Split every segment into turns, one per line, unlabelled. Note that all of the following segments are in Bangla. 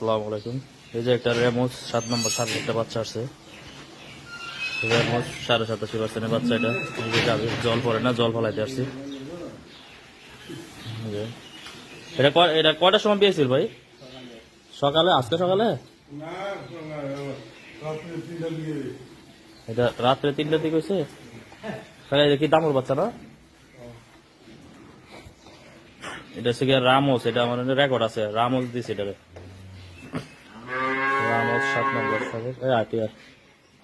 আসসালামু আলাইকুম। এই যে একটা রেমোস 7 নম্বর সার একটা বাচ্চা আসছে। রেমোস 87% বাচ্চা। এটা এই যে যাবে, জল পড়ে না, জল ফলাইতে আসছি। এটা কয়টার সময় পেয়েছিল ভাই? সকালে? আজকে সকালে? এটা রাত্রে 3টার দিকে হয়েছে। তাহলে এটা কি দামুর বাচ্চা না? এটা হচ্ছে গিয়ে রামোস। এটা আমার রেকর্ড আছে, রামোস দিছে এটারে। রামোস 7 নম্বর সারের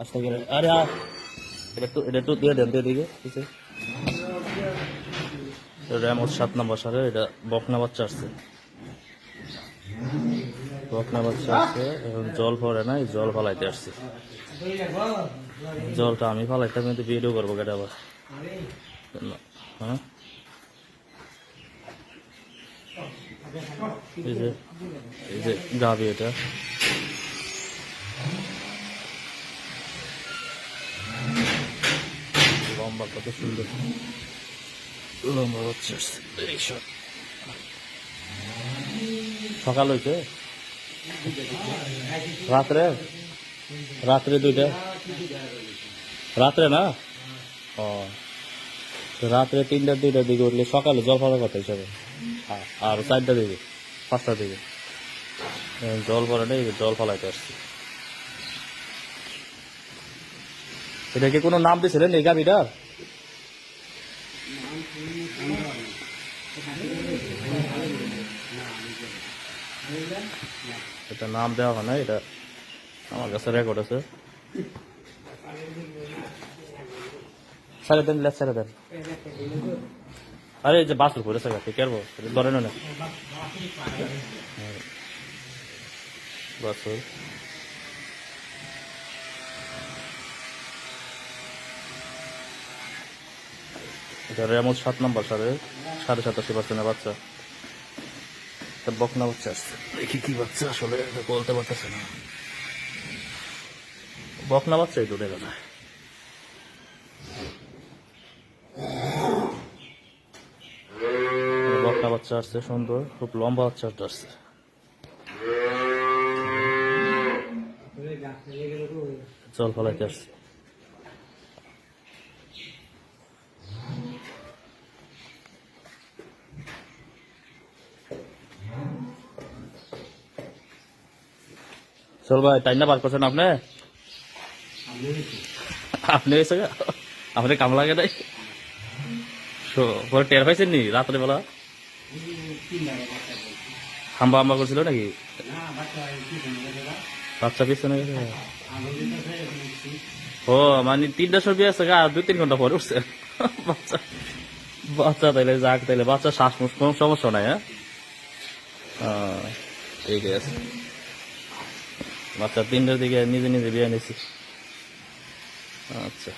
আস্তে করে। আরে এটা একটু দিয়ে দেন তো এদিকে কিছু। রেমোস 7 নম্বর সারের। এটা বকনা বাচ্চা আসছে। বকনা বাচ্চা আসছে, এখন জল পড়ে না, জল ফালাইতে আসছে। জলটা আমি ফালাইতাম, কিন্তু ভিডিও করবো কেটে আবার। হ্যাঁ, এই যে গাবি, এটা লম্বা, কত সুন্দর লম্বা বাচ্চা আসছে। সকাল হয়েছে? রাত্রে? রাত্রে 2টা? রাত্রে না? ও, রাত্রে 3টার 2টার দিকে উঠলে সকালে জল পড়ার কথা হিসাবে। আর 4টার দিকে, 5টার দিকে জল পড়ে নেই, জল ফলাইতে আসছে। এটা কি কোনো নাম দিয়েছিলেন এই গাভিটার? এটা নাম দেওয়া হয় না, এটা আমার কাছে রেকর্ড আছে। ছেড়ে দেন, লেট ছেড়ে দেন। আরে এই যে বাসুর করেছে গাছে, কেরবো ধরে না বাসুর। এটা রেমোস 7 নম্বর সারে 87% বাচ্চা। বকনা বাচ্চা আসছে। দেখি কি বাচ্চা, আসলে বলতে পারতেছে না। বকনা বাচ্চাই তো দেখা যায়। বকনা বাচ্চা আসছে, সুন্দর, খুব লম্বা বাচ্চা আসছে। জল ফলাইতে আসছে। চল ভাই, টাইম না বার করছেন আপনি? আপনি হয়েছে, আপনি কাম লাগে নাই? পরে টের পাইছেন নি রাত্রে বেলা? হাম্বা হাম্বা করছিল নাকি? বাচ্চা পিছনে গেছে? ও মানে 3টার সময় আছে, 2-3 ঘন্টা পরে উঠছে বাচ্চা। বাচ্চা তাইলে যাক, তাইলে বাচ্চা শ্বাসমূশ কোন সমস্যা নাই। হ্যাঁ, ঠিক আছে। বাচ্চা 3টার দিকে নিজে নিজে বিয়ে নিয়েছি। আচ্ছা।